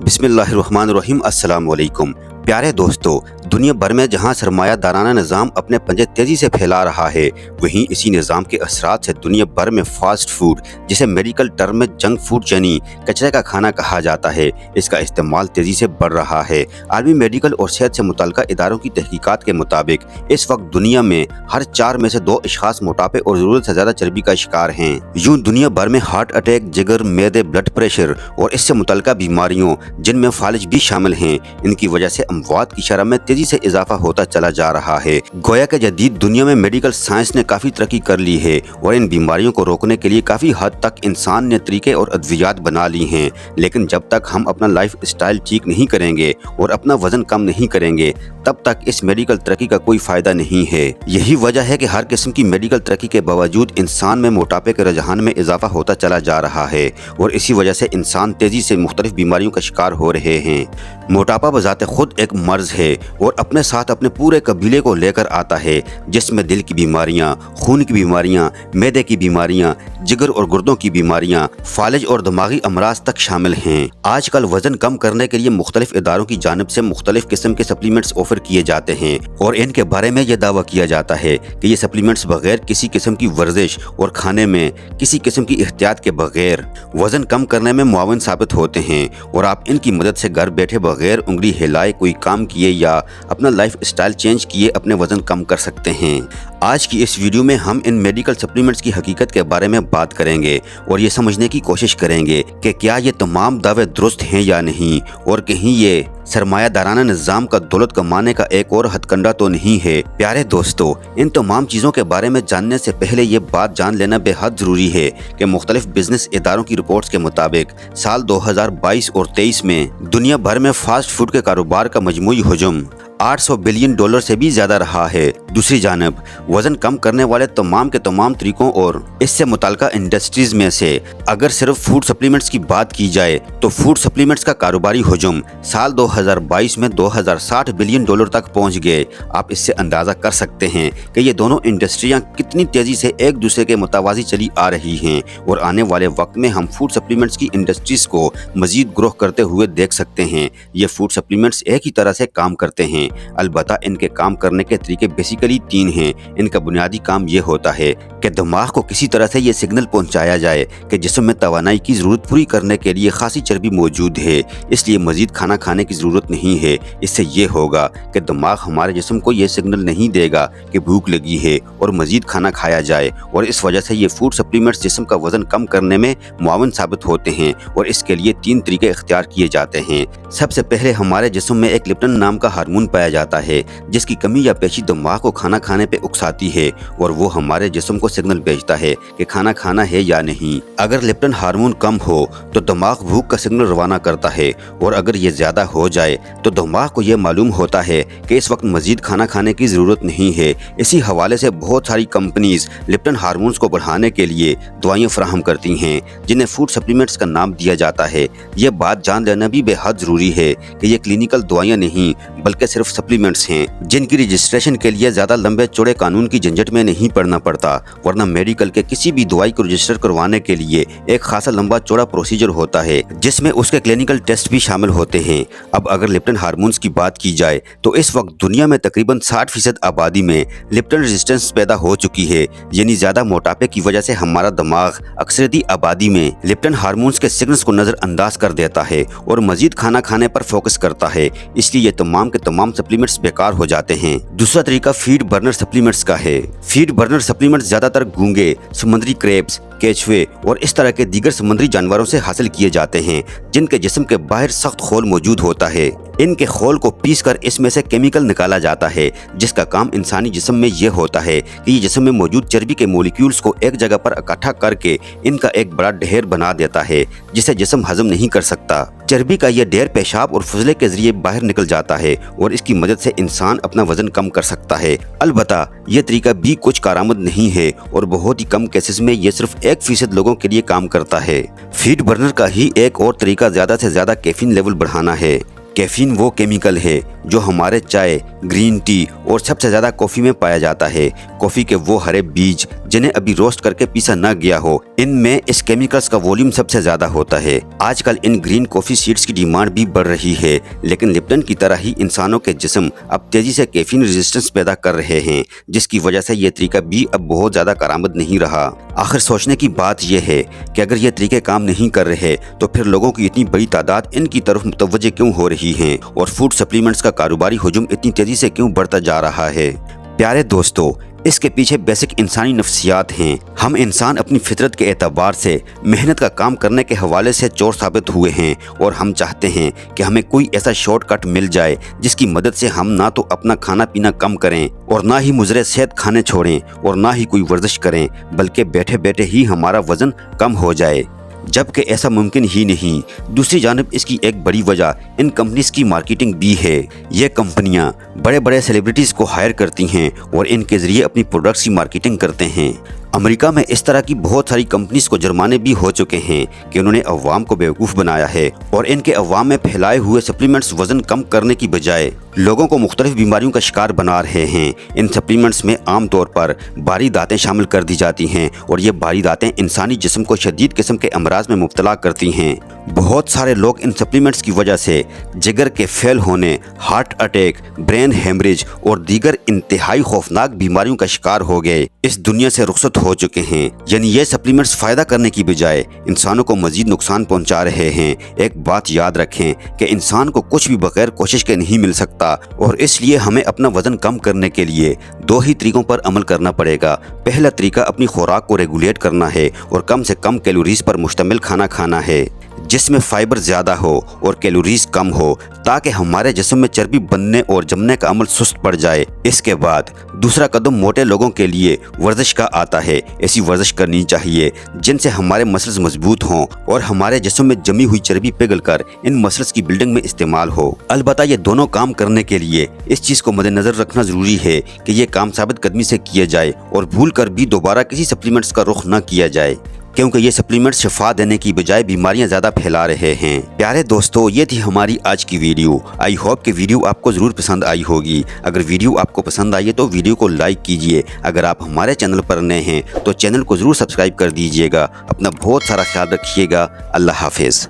बिस्मिल्लाहिर्रहमानिर्रहीम। अस्सलाम वालेकुम। प्यारे दोस्तों, दुनिया भर में जहां सरमायादाराना निज़ाम अपने पंजे तेज़ी से फैला रहा है, वहीं इसी निज़ाम के असरात से दुनिया भर में फास्ट फूड, जिसे मेडिकल टर्म में जंक फूड यानी कचरे का खाना कहा जाता है, इसका इस्तेमाल तेज़ी से बढ़ रहा है। आलमी मेडिकल और सेहत से मुतल्लिका इदारों की तहकीकात के मुताबिक इस वक्त दुनिया में हर 4 में से 2 अशखास मोटापे और ज़रूरत से ज़्यादा चर्बी का शिकार हैं। यूँ दुनिया भर में हार्ट अटैक, जिगर, मैदे, ब्लड प्रेशर और इससे मुतल्लिका बीमारियों, जिनमें फालिज भी शामिल हैं, इनकी वजह से अमवात की शरह में तेजी से इजाफा होता चला जा रहा है। गोया के जदीद दुनिया में मेडिकल साइंस ने काफ़ी तरक्की कर ली है और इन बीमारियों को रोकने के लिए काफ़ी हद तक इंसान ने तरीके और अद्वियात बना ली हैं। लेकिन जब तक हम अपना लाइफ स्टाइल ठीक नहीं करेंगे और अपना वजन कम नहीं करेंगे, तब तक इस मेडिकल तरक्की का कोई फ़ायदा नहीं है। यही वजह है कि हर किस्म की मेडिकल तरक्की के बावजूद इंसान में मोटापे के रुझान में इजाफा होता चला जा रहा है और इसी वजह से इंसान तेज़ी से मुख्तलिफ बीमारियों का शिकार हो रहे हैं। मोटापा बजाते खुद एक मर्ज है और अपने साथ अपने पूरे कबीले को लेकर आता है, जिसमें दिल की बीमारियां, खून की बीमारियां, मैदे की बीमारियां, जिगर और गुर्दों की बीमारियां, फालिज और दिमागी अमराज तक शामिल हैं। आजकल वजन कम करने के लिए मुख्तलिफ इदारों की जानिब से मुख्तलिफ किस्म के सप्लीमेंट्स ऑफर किए जाते हैं और इनके बारे में यह दावा किया जाता है कि ये सप्लीमेंट्स बगैर किसी किस्म की वर्जिश और खाने में किसी किस्म की एहतियात के बगैर वजन कम करने में मुआविन साबित होते हैं और आप इनकी मदद से घर बैठे बगैर उंगली हिलाए कोई काम किए या अपना लाइफ स्टाइल चेंज किए अपने वजन कम कर सकते हैं। आज की इस वीडियो में हम इन मेडिकल सप्लीमेंट्स की हकीकत के बारे में बात करेंगे और ये समझने की कोशिश करेंगे कि क्या ये तमाम दावे दुरुस्त हैं या नहीं और कहीं ये सरमायादाराना निज़ाम का दौलत कमाने का एक और हथकंडा तो नहीं है। प्यारे दोस्तों, इन तमाम चीज़ों के बारे में जानने से पहले ये बात जान लेना बेहद ज़रूरी है कि मुख्तलिफ बिजनेस इदारों की रिपोर्ट्स के मुताबिक साल 2022 और 23 में दुनिया भर में फास्ट फूड के कारोबार का मजमूई हुजूम $800 बिलियन से भी ज्यादा रहा है। दूसरी जानब वजन कम करने वाले तमाम के तमाम तरीकों और इससे मुताल्लिका इंडस्ट्रीज में से अगर सिर्फ फूड सप्लीमेंट्स की बात की जाए तो फूड सप्लीमेंट्स का कारोबारी हुजूम साल 2022 में $260 बिलियन तक पहुंच गए। आप इससे अंदाजा कर सकते हैं कि ये दोनों इंडस्ट्रियां कितनी तेजी से एक दूसरे के मुतावाजी चली आ रही हैं और आने वाले वक्त में हम फूड सप्लीमेंट्स की इंडस्ट्रीज को मजीद ग्रोह करते हुए देख सकते हैं। ये फूड सप्लीमेंट्स एक ही तरह से काम करते हैं, अलबत्ता इनके काम करने के तरीके बेसिकली 3 हैं। इनका बुनियादी काम ये होता है कि दिमाग को किसी तरह से ये सिग्नल पहुंचाया जाए कि जिस्म में तवानाई की ज़रूरत पूरी करने के लिए खासी चर्बी मौजूद है, इसलिए मजीद खाना खाने की ज़रूरत नहीं है। इससे ये होगा कि दिमाग हमारे जिस्म को ये सिग्नल नहीं देगा कि भूख लगी है और मजीद खाना खाया जाए और इस वजह से ये फूड सप्लीमेंट्स जिस्म का वजन कम करने में मुआविन साबित होते हैं और इसके लिए 3 तरीके इख्तियार किए जाते हैं। सबसे पहले हमारे जिस्म में एक लिप्टन नाम का हार्मोन पाया जाता है, जिसकी कमी या पेशी दिमाग को खाना खाने पे उकसाती है और वो हमारे जिस्म को सिग्नल भेजता है कि खाना खाना है या नहीं। अगर लिप्टन हार्मोन कम हो तो दिमाग भूख का सिग्नल रवाना करता है और अगर ये ज्यादा हो जाए तो दिमाग को ये मालूम होता है कि इस वक्त मजीद खाना खाने की जरूरत नहीं है। इसी हवाले से बहुत सारी कंपनीज लिप्टन हार्मोन्स को बढ़ाने के लिए दवाइयाँ फराहम करती हैं, जिन्हें फूड सप्लीमेंट्स का नाम दिया जाता है। ये बात जान लेना भी बेहद जरूरी है कि ये क्लिनिकल दवाइयाँ नहीं बल्कि सिर्फ सप्लीमेंट्स हैं, जिनकी रजिस्ट्रेशन के लिए ज्यादा लंबे चौड़े कानून की झंझट में नहीं पड़ना पड़ता, वरना मेडिकल के किसी भी दवाई को रजिस्टर करवाने के लिए एक खासा लंबा चौड़ा प्रोसीजर होता है, जिसमें उसके क्लिनिकल टेस्ट भी शामिल होते हैं। अब अगर लिप्टन हार्मोन्स की बात की जाए तो इस वक्त दुनिया में तकरीबन 60% आबादी में लिप्टन रेजिस्टेंस पैदा हो चुकी है, यानी ज्यादा मोटापे की वजह से हमारा दिमाग अक्सरियती आबादी में लिप्टन हार्मोन्स के सिग्नल्स को नजरअंदाज कर देता है और मजीद खाना खाने पर फोकस करता है, इसलिए ये तमाम के तमाम सप्लीमेंट्स बेकार हो जाते हैं। दूसरा तरीका फीड बर्नर सप्लीमेंट्स का है। फीड बर्नर सप्लीमेंट्स ज्यादातर गूंगे, समुद्री क्रेब्स, केचुए और इस तरह के दीगर समुद्री जानवरों से हासिल किए जाते हैं, जिनके जिस्म के बाहर सख्त खोल मौजूद होता है। इनके खोल को पीसकर इसमें से केमिकल निकाला जाता है, जिसका काम इंसानी जिस्म में यह होता है कि ये जिस्म में मौजूद चर्बी के मॉलिक्यूल्स को एक जगह पर इकट्ठा करके इनका एक बड़ा ढेर बना देता है, जिसे जिस्म हजम नहीं कर सकता। चर्बी का यह ढेर पेशाब और फजले के जरिए बाहर निकल जाता है और इसकी मदद से इंसान अपना वजन कम कर सकता है। अलबत्ता यह तरीका भी कुछ कारआमद नहीं है और बहुत ही कम केसेस में यह सिर्फ 1% लोगों के लिए काम करता है। फीड बर्नर का ही एक और तरीका ज्यादा से ज्यादा कैफीन लेवल बढ़ाना है। कैफीन वो केमिकल है जो हमारे चाय, ग्रीन टी और सबसे ज़्यादा कॉफ़ी में पाया जाता है। कॉफ़ी के वो हरे बीज जिन्हें अभी रोस्ट करके पीसा न गया हो, इनमें इस केमिकल्स का वॉल्यूम सबसे ज़्यादा होता है। आजकल इन ग्रीन कॉफ़ी सीड्स की डिमांड भी बढ़ रही है, लेकिन लिप्टन की तरह ही इंसानों के जिस्म अब तेज़ी से कैफीन रेजिस्टेंस पैदा कर रहे हैं, जिसकी वजह से ये तरीका भी अब बहुत ज़्यादा कारआमद नहीं रहा। आखिर सोचने की बात यह है कि अगर ये तरीके काम नहीं कर रहे तो फिर लोगों की इतनी बड़ी तादाद इनकी तरफ मुतवज्जे क्यों हो रही है और फूड सप्लीमेंट्स का कारोबारी हुजूम इतनी तेज़ी से क्यों बढ़ता जा रहा है। प्यारे दोस्तों, इसके पीछे बेसिक इंसानी नफ्सियात हैं। हम इंसान अपनी फितरत के एतबार से मेहनत का काम करने के हवाले से चोर साबित हुए हैं और हम चाहते हैं कि हमें कोई ऐसा शॉर्टकट मिल जाए जिसकी मदद से हम ना तो अपना खाना पीना कम करें और ना ही मुज़रे सेहत खाने छोड़ें और ना ही कोई वर्जिश करें, बल्कि बैठे बैठे ही हमारा वज़न कम हो जाए, जबकि ऐसा मुमकिन ही नहीं। दूसरी जानिब इसकी एक बड़ी वजह इन कंपनीज की मार्केटिंग भी है। ये कंपनियां बड़े बड़े सेलिब्रिटीज़ को हायर करती हैं और इनके ज़रिए अपनी प्रोडक्ट्स की मार्केटिंग करते हैं। अमेरिका में इस तरह की बहुत सारी कंपनीज को जुर्माने भी हो चुके हैं कि उन्होंने अवाम को बेवकूफ़ बनाया है और इनके अवाम में फैलाए हुए सप्लीमेंट्स वज़न कम करने की बजाय लोगों को मुख्तलिफ बीमारियों का शिकार बना रहे हैं। इन सप्लीमेंट्स में आम तौर पर बारी दांतें शामिल कर दी जाती हैं और ये बारी दांतें इंसानी जिस्म को शदीद किस्म के अमराज में मुब्तला करती हैं। बहुत सारे लोग इन सप्लीमेंट्स की वजह से जिगर के फेल होने, हार्ट अटैक, ब्रेन हेमरेज और दीगर इंतहाई खौफनाक बीमारियों का शिकार हो गए, इस दुनिया से रुखसत हो चुके हैं। यानी ये सप्लीमेंट्स फ़ायदा करने की बजाय इंसानों को मजीद नुकसान पहुंचा रहे हैं। एक बात याद रखें कि इंसान को कुछ भी बगैर कोशिश के नहीं मिल सकता और इसलिए हमें अपना वज़न कम करने के लिए दो ही तरीकों पर अमल करना पड़ेगा। पहला तरीका अपनी खुराक को रेगुलेट करना है और कम से कम कैलोरीज पर मुश्तमिल खाना खाना है, जिसमें फाइबर ज़्यादा हो और कैलोरीज कम हो, ताकि हमारे जिस्म में चर्बी बनने और जमने का अमल सुस्त पड़ जाए। इसके बाद दूसरा कदम मोटे लोगों के लिए वर्जिश का आता है। ऐसी वर्जिश करनी चाहिए जिनसे हमारे मसल्स मजबूत हों और हमारे जिस्म में जमी हुई चर्बी पिघलकर इन मसल्स की बिल्डिंग में इस्तेमाल हो। अलबत्ता ये दोनों काम करने के लिए इस चीज़ को मद्देनजर रखना ज़रूरी है कि ये काम साबित कदमी से किया जाए और भूल कर भी दोबारा किसी सप्लीमेंट्स का रुख न किया जाए, क्योंकि ये सप्लीमेंट्स शिफा देने की बजाय बीमारियां ज़्यादा फैला रहे हैं। प्यारे दोस्तों, ये थी हमारी आज की वीडियो। आई होप कि वीडियो आपको ज़रूर पसंद आई होगी। अगर वीडियो आपको पसंद आई है तो वीडियो को लाइक कीजिए। अगर आप हमारे चैनल पर नए हैं तो चैनल को ज़रूर सब्सक्राइब कर दीजिएगा। अपना बहुत सारा ख्याल रखिएगा। अल्लाह हाफिज़।